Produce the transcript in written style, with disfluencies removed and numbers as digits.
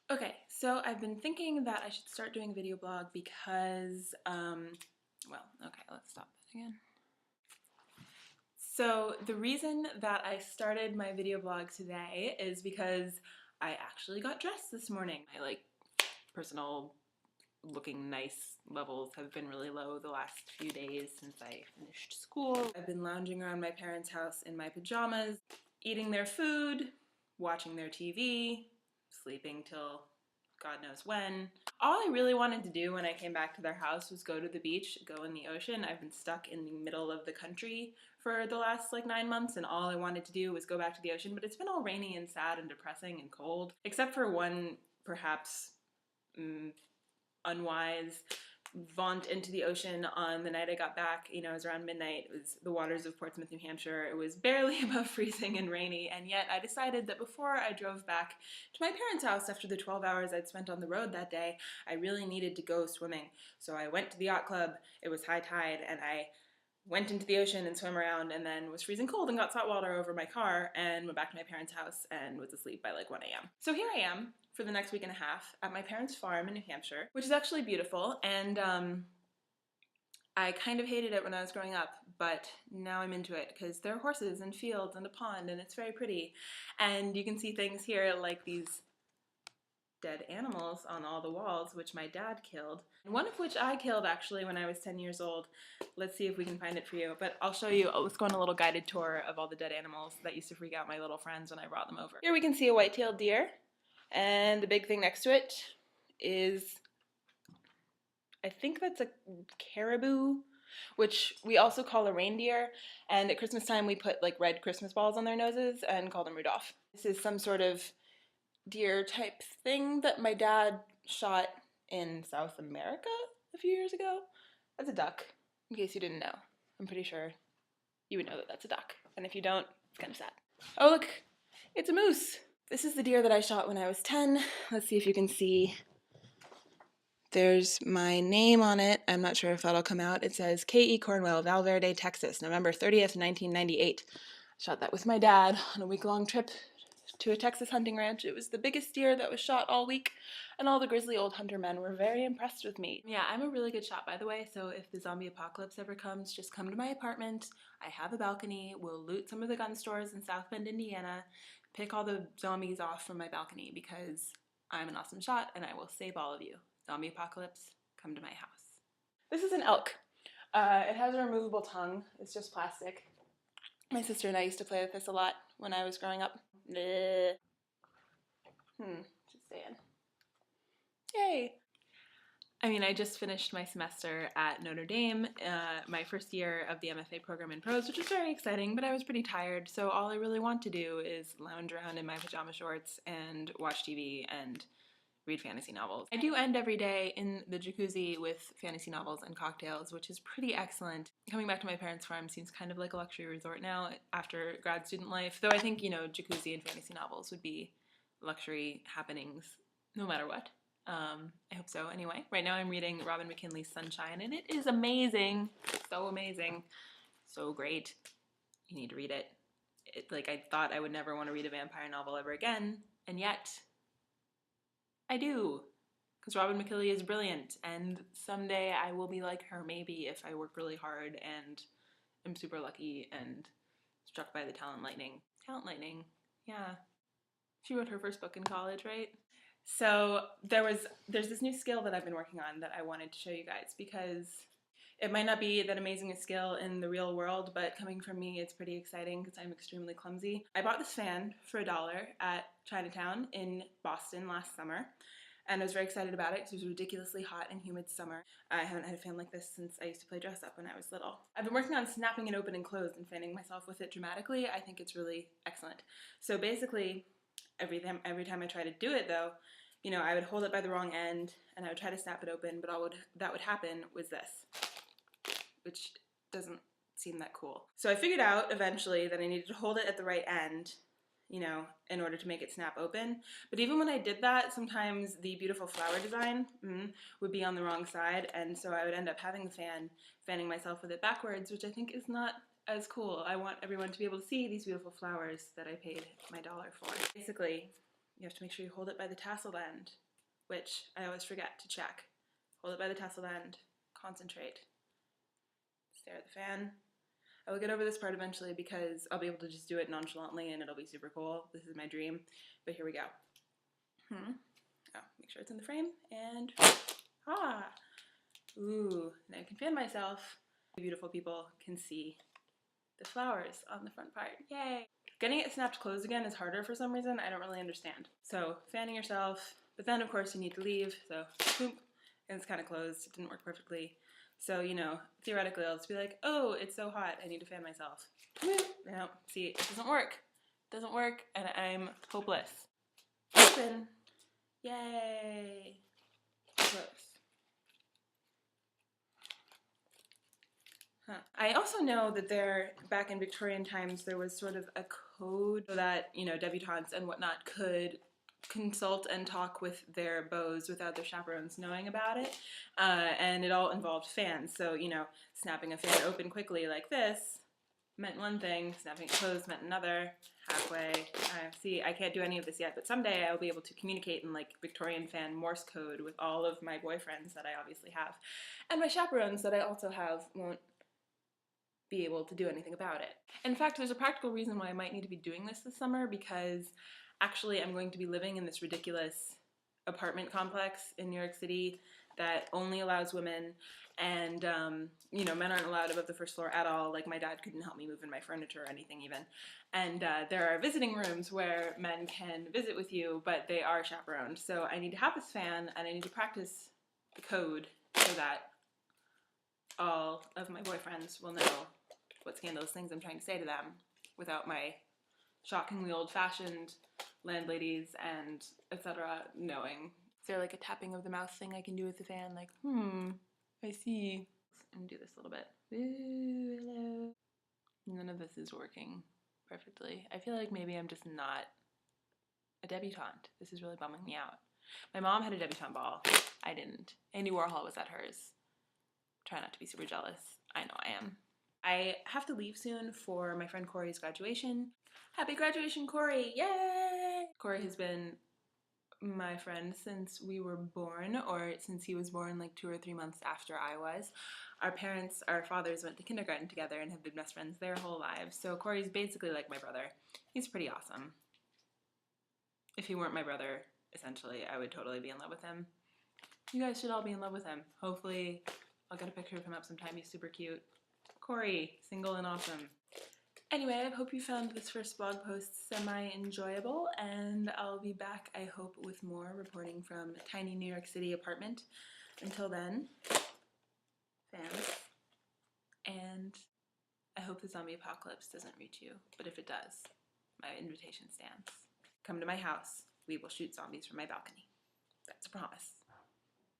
Okay, so I've been thinking that I should start doing a video blog because, well, okay, let's stop that again. So the reason that I started my video blog today is because I actually got dressed this morning. My personal looking nice levels have been really low the last few days since I finished school. I've been lounging around my parents' house in my pajamas, eating their food, watching their TV, sleeping till God knows when. All I really wanted to do when I came back to their house was go to the beach, go in the ocean. I've been stuck in the middle of the country for the last 9 months, and all I wanted to do was go back to the ocean, but it's been all rainy and sad and depressing and cold, except for one perhaps unwise vaunt into the ocean on the night I got back. You know, it was around midnight. It was the waters of Portsmouth, New Hampshire. It was barely above freezing and rainy, and yet I decided that before I drove back to my parents' house after the 12 hours I'd spent on the road that day, I really needed to go swimming. So I went to the yacht club. It was high tide, and I went into the ocean and swam around, and then was freezing cold and got salt water over my car and went back to my parents' house and was asleep by 1 a.m. So here I am for the next week and a half at my parents' farm in New Hampshire, which is actually beautiful, and I kind of hated it when I was growing up, but now I'm into it because there are horses and fields and a pond, and it's very pretty. And you can see things here like these dead animals on all the walls, which my dad killed. One of which I killed actually when I was 10 years old. Let's see if we can find it for you, but I'll show you. Let's go on a little guided tour of all the dead animals that used to freak out my little friends when I brought them over. Here we can see a white-tailed deer, and the big thing next to it is, I think that's a caribou, which we also call a reindeer, and at Christmas time we put red Christmas balls on their noses and call them Rudolph. This is some sort of deer type thing that my dad shot in South America a few years ago. That's a duck, in case you didn't know. I'm pretty sure you would know that that's a duck, and if you don't, it's kind of sad. Oh look, it's a moose. This is the deer that I shot when I was 10. Let's see if you can see. There's my name on it. I'm not sure if that'll come out. It says K.E. Cornwell, Val Verde, Texas, November 30th, 1998. I shot that with my dad on a week-long trip to a Texas hunting ranch. It was the biggest deer that was shot all week, and all the grizzly old hunter men were very impressed with me. Yeah, I'm a really good shot, by the way, so if the zombie apocalypse ever comes, just come to my apartment. I have a balcony. We'll loot some of the gun stores in South Bend, Indiana, pick all the zombies off from my balcony because I'm an awesome shot and I will save all of you. Zombie apocalypse, come to my house. This is an elk. It has a removable tongue. It's just plastic. My sister and I used to play with this a lot when I was growing up. Should stay in. Yay! I mean, I just finished my semester at Notre Dame, my first year of the MFA program in prose, which was very exciting, but I was pretty tired, so all I really want to do is lounge around in my pajama shorts and watch TV and read fantasy novels. I do end every day in the jacuzzi with fantasy novels and cocktails, which is pretty excellent. Coming back to my parents' farm seems kind of like a luxury resort now after grad student life, though I think, you know, jacuzzi and fantasy novels would be luxury happenings no matter what. I hope so. Anyway, right now I'm reading Robin McKinley's Sunshine, and it is amazing. So amazing. So great. You need to read it. I thought I would never want to read a vampire novel ever again, and yet I do. Because Robin McKinley is brilliant, and someday I will be like her, maybe, if I work really hard and am super lucky and struck by the talent lightning. Talent lightning, yeah. She wrote her first book in college, right? So there's this new skill that I've been working on that I wanted to show you guys because it might not be that amazing a skill in the real world, but coming from me, it's pretty exciting because I'm extremely clumsy. I bought this fan for $1 at Chinatown in Boston last summer, and I was very excited about it because it was a ridiculously hot and humid summer. I haven't had a fan like this since I used to play dress up when I was little. I've been working on snapping it open and closed and fanning myself with it dramatically. I think it's really excellent. So basically, every time I try to do it though, you know, I would hold it by the wrong end and I would try to snap it open, but all that would happen was this, which doesn't seem that cool. So I figured out eventually that I needed to hold it at the right end, you know, in order to make it snap open. But even when I did that, sometimes the beautiful flower design would be on the wrong side, and so I would end up having the fan fanning myself with it backwards, which I think is not as cool. I want everyone to be able to see these beautiful flowers that I paid my $1 for. Basically, you have to make sure you hold it by the tasseled end, which I always forget to check. Hold it by the tasseled end, concentrate, stare at the fan. I will get over this part eventually because I'll be able to just do it nonchalantly and it'll be super cool. This is my dream, but here we go. Oh, make sure it's in the frame, and ooh, now I can fan myself. Beautiful people can see the flowers on the front part. Yay! Getting it snapped closed again is harder for some reason. I don't really understand. So fanning yourself, but then of course you need to leave, so boop, and it's kind of closed. It didn't work perfectly. So, you know, theoretically I'll just be like, oh, it's so hot, I need to fan myself. No, see, it doesn't work. It doesn't work, and I'm hopeless. Open. Yay! Close. I also know that back in Victorian times, there was sort of a code so that, you know, debutantes and whatnot could consult and talk with their beaux without their chaperones knowing about it. And it all involved fans. So, you know, snapping a fan open quickly like this meant one thing, snapping it closed meant another. Halfway. See, I can't do any of this yet, but someday I'll be able to communicate in like Victorian fan Morse code with all of my boyfriends that I obviously have. And my chaperones that I also have won't be able to do anything about it. In fact, there's a practical reason why I might need to be doing this summer, because actually I'm going to be living in this ridiculous apartment complex in New York City that only allows women, and you know, men aren't allowed above the first floor at all. Like, my dad couldn't help me move in my furniture or anything even. And there are visiting rooms where men can visit with you, but they are chaperoned. So I need to have this fan, and I need to practice the code so that all of my boyfriends will know what scandalous things I'm trying to say to them without my shockingly old-fashioned landladies and etc. knowing. Is there like a tapping of the mouth thing I can do with the fan? Like, I see. And do this a little bit. Ooh, hello. None of this is working perfectly. I feel like maybe I'm just not a debutante. This is really bumming me out. My mom had a debutante ball. I didn't. Andy Warhol was at hers. Try not to be super jealous. I know I am. I have to leave soon for my friend Corey's graduation. Happy graduation, Corey! Yay! Corey has been my friend since we were born, or since he was born like 2 or 3 months after I was. Our fathers went to kindergarten together and have been best friends their whole lives. So Corey's basically like my brother. He's pretty awesome. If he weren't my brother, essentially, I would totally be in love with him. You guys should all be in love with him. Hopefully, I'll get a picture of him up sometime. He's super cute. Corey, single and awesome. Anyway, I hope you found this first blog post semi-enjoyable, and I'll be back, I hope, with more reporting from a tiny New York City apartment. Until then, fans, and I hope the zombie apocalypse doesn't reach you, but if it does, my invitation stands. Come to my house. We will shoot zombies from my balcony. That's a promise.